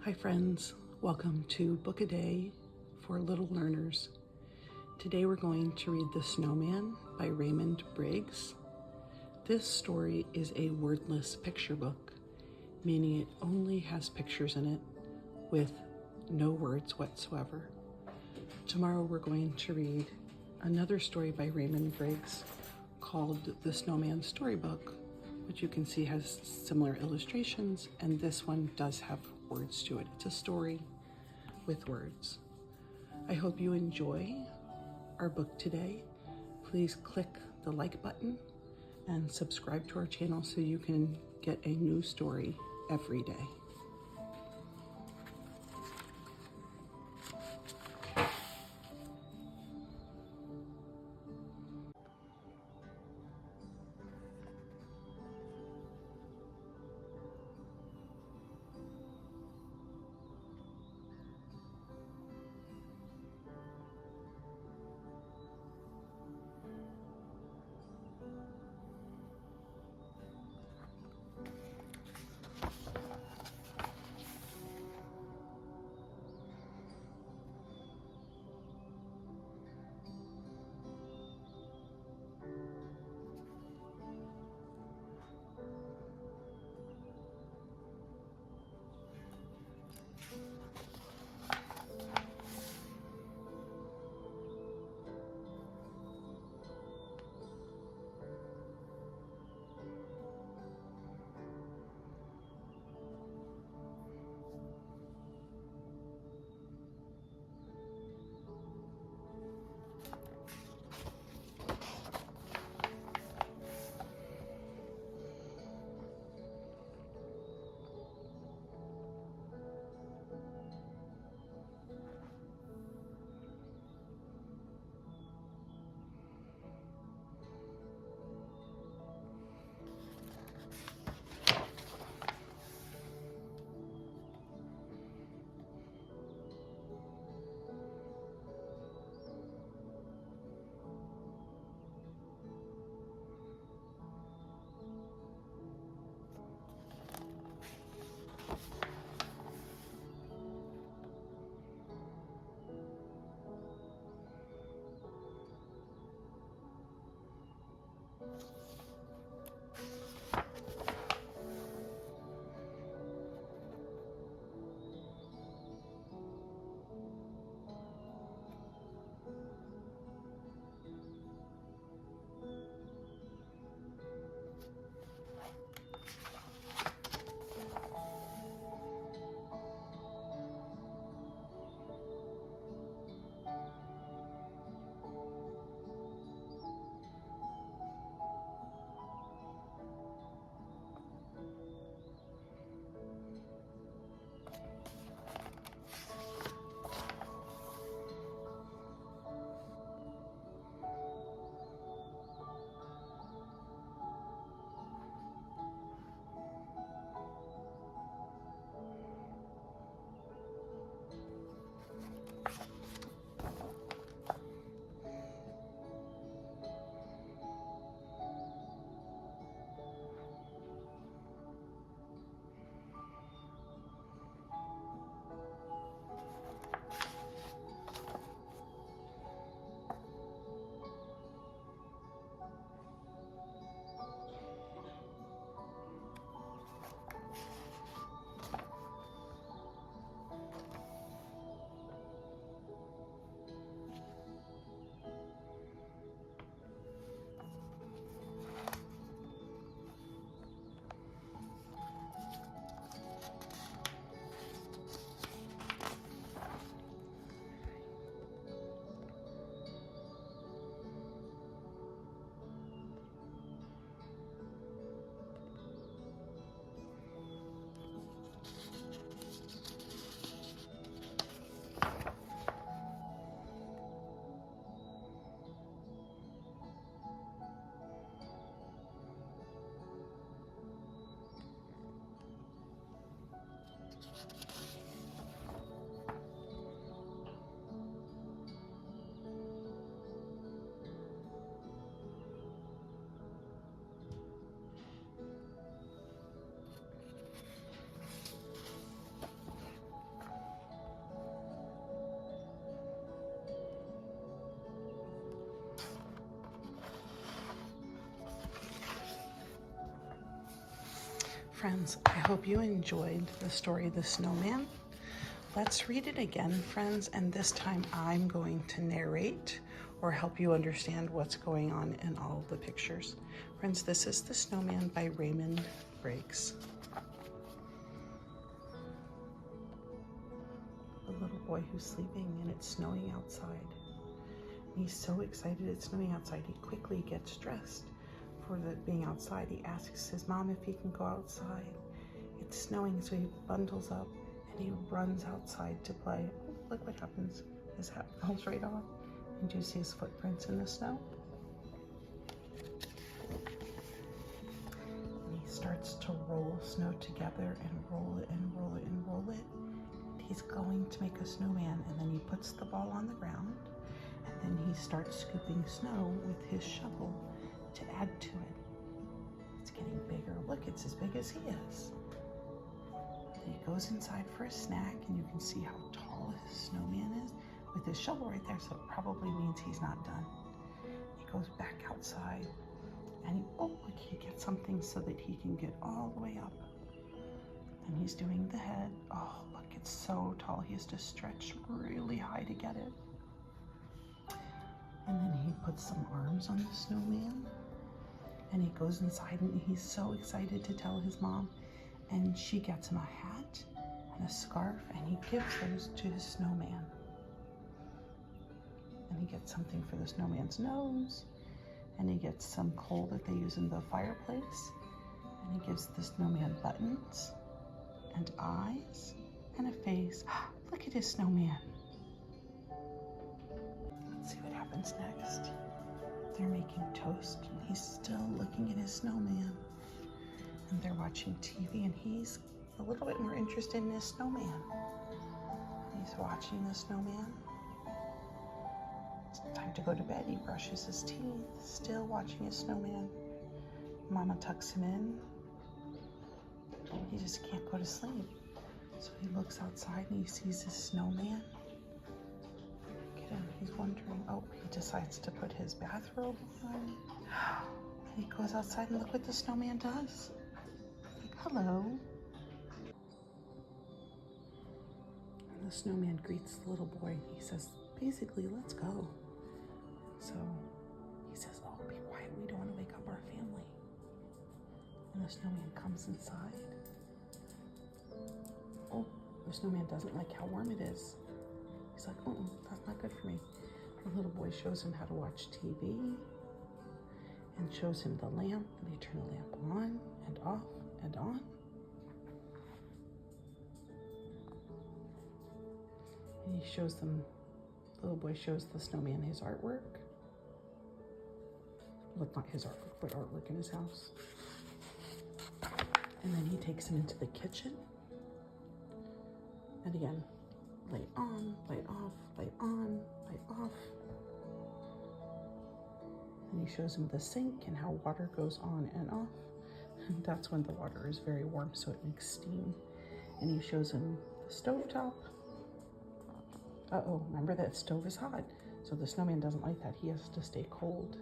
Hi friends, welcome to Book a Day for Little Learners. Today we're going to read The Snowman by Raymond Briggs. This story is a wordless picture book, meaning it only has pictures in it with no words whatsoever. Tomorrow we're going to read another story by Raymond Briggs called The Snowman Storybook, which you can see has similar illustrations, and this one does have words to it. It's a story with words. I hope you enjoy our book today. Please click the like button and subscribe to our channel so you can get a new story every day. Friends, I hope you enjoyed the story, The Snowman. Let's read it again, friends, and this time I'm going to narrate or help you understand what's going on in all the pictures. Friends, this is The Snowman by Raymond Briggs. A little boy who's sleeping and it's snowing outside. He's so excited it's snowing outside, he quickly gets dressed for being outside. He asks his mom if he can go outside. It's snowing, so he bundles up and he runs outside to play. Oh, look what happens. His hat falls right off. And do you see his footprints in the snow? And he starts to roll snow together and roll it and roll it and roll it. He's going to make a snowman, and then he puts the ball on the ground, and then he starts scooping snow with his shovel to add to it. It's getting bigger. Look, it's as big as he is. And he goes inside for a snack, and you can see how tall his snowman is with his shovel right there, so it probably means he's not done. He goes back outside, and look, he gets something so that he can get all the way up. And he's doing the head. Oh, look, it's so tall. He has to stretch really high to get it. And then he puts some arms on the snowman. And he goes inside and he's so excited to tell his mom. And she gets him a hat and a scarf and he gives those to his snowman. And he gets something for the snowman's nose. And he gets some coal that they use in the fireplace. And he gives the snowman buttons and eyes and a face. Look at his snowman. Let's see what happens next. They're making toast and he's still looking at his snowman. And they're watching TV and he's a little bit more interested in his snowman. He's watching the snowman. It's time to go to bed. He brushes his teeth, still watching his snowman. Mama tucks him in. He just can't go to sleep. So he looks outside and he sees his snowman. Look at him, he's wondering. Oh, he decides to put his bathrobe on. And he goes outside and look what the snowman does. Like, hello. And the snowman greets the little boy. He says, basically, let's go. So he says, oh, be quiet. We don't want to wake up our family. And the snowman comes inside. Oh, the snowman doesn't like how warm it is. He's like, oh, that's not good for me. The little boy shows him how to watch TV and shows him the lamp. And they turn the lamp on and off and on. And he shows them, the little boy shows the snowman his artwork. Look, not his artwork, but artwork in his house. And then he takes him into the kitchen. And again, light on, light off, light on, light off. And he shows him the sink and how water goes on and off. And that's when the water is very warm, so it makes steam. And he shows him the stovetop. Uh-oh, remember that stove is hot. So the snowman doesn't like that. He has to stay cold.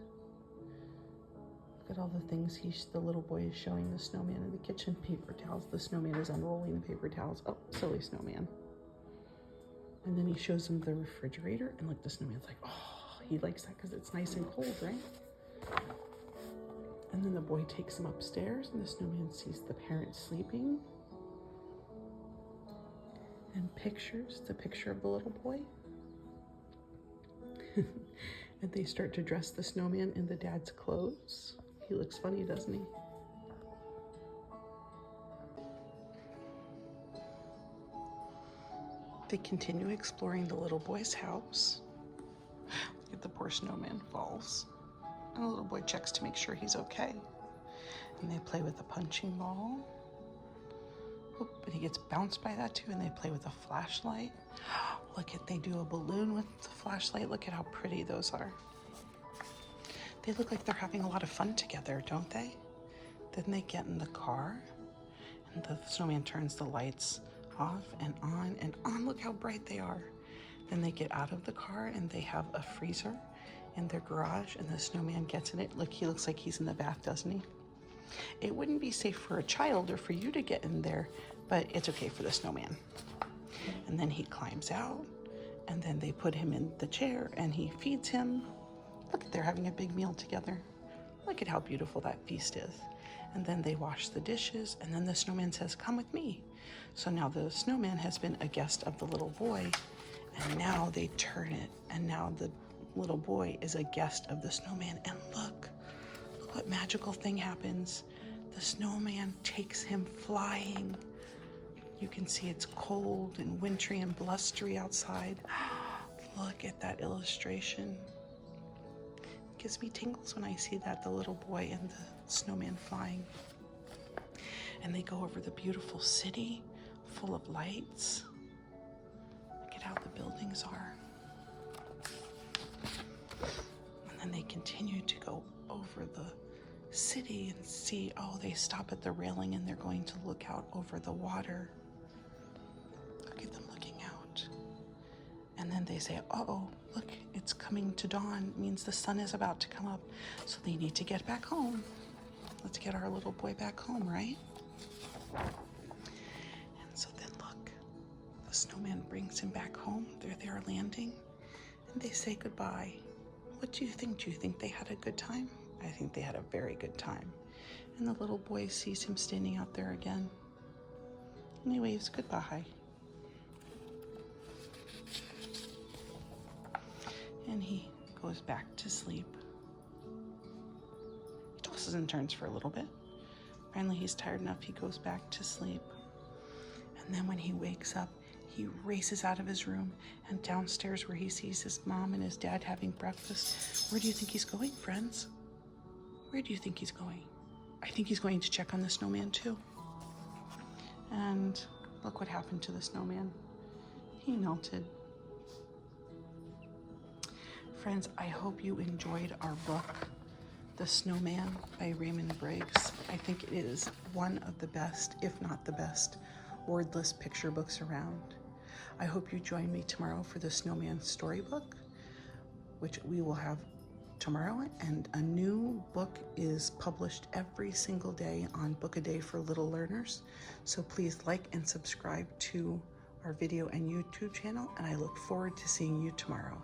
Look at all the things the little boy is showing the snowman in the kitchen. Paper towels. The snowman is unrolling the paper towels. Oh, silly snowman. And then he shows him the refrigerator. And like the snowman's like, oh, he likes that because it's nice and cold, right? And then the boy takes him upstairs and the snowman sees the parents sleeping. And pictures, the picture of the little boy. And they start to dress the snowman in the dad's clothes. He looks funny, doesn't he? They continue exploring the little boy's house. Look at the poor snowman falls. And the little boy checks to make sure he's okay. And they play with a punching ball. Oop, and he gets bounced by that too, and they play with a flashlight. They do a balloon with the flashlight. Look at how pretty those are. They look like they're having a lot of fun together, don't they? Then they get in the car, and the snowman turns the lights off and on and on. Look how bright they are. Then they get out of the car, and they have a freezer in their garage, and the snowman gets in it. Look, he looks like he's in the bath, doesn't he? It wouldn't be safe for a child or for you to get in there, but it's okay for the snowman. And then he climbs out, and then they put him in the chair and he feeds him. Look, they're having a big meal together. Look at how beautiful that feast is. And then they wash the dishes, and then the snowman says, "Come with me." So now the snowman has been a guest of the little boy, and now they turn it, and now the little boy is a guest of the snowman. And look what magical thing happens. The snowman takes him flying. You can see it's cold and wintry and blustery outside. Look at that illustration. It gives me tingles when I see that, the little boy and the snowman flying. And they go over the beautiful city full of lights. Look at how the buildings are. And then they continue to go over the city and see, oh, they stop at the railing and they're going to look out over the water. Look at them looking out. And then they say, uh-oh, look, it's coming to dawn. It means the sun is about to come up. So they need to get back home. Let's get our little boy back home, right? And so then look, the snowman brings him back home. They're there landing and they say goodbye. What do you think? Do you think they had a good time? I think they had a very good time. And the little boy sees him standing out there again. And he waves goodbye. And he goes back to sleep. He tosses and turns for a little bit. Finally, he's tired enough, he goes back to sleep. And then when he wakes up, he races out of his room and downstairs where he sees his mom and his dad having breakfast. Where do you think he's going, friends? Where do you think he's going? I think he's going to check on the snowman too. And look what happened to the snowman. He melted. Friends, I hope you enjoyed our book, The Snowman by Raymond Briggs. I think it is one of the best, if not the best, wordless picture books around. I hope you join me tomorrow for the Snowman storybook, which we will have tomorrow, and a new book is published every single day on Book a Day for Little Learners. So please like and subscribe to our video and YouTube channel, and I look forward to seeing you tomorrow.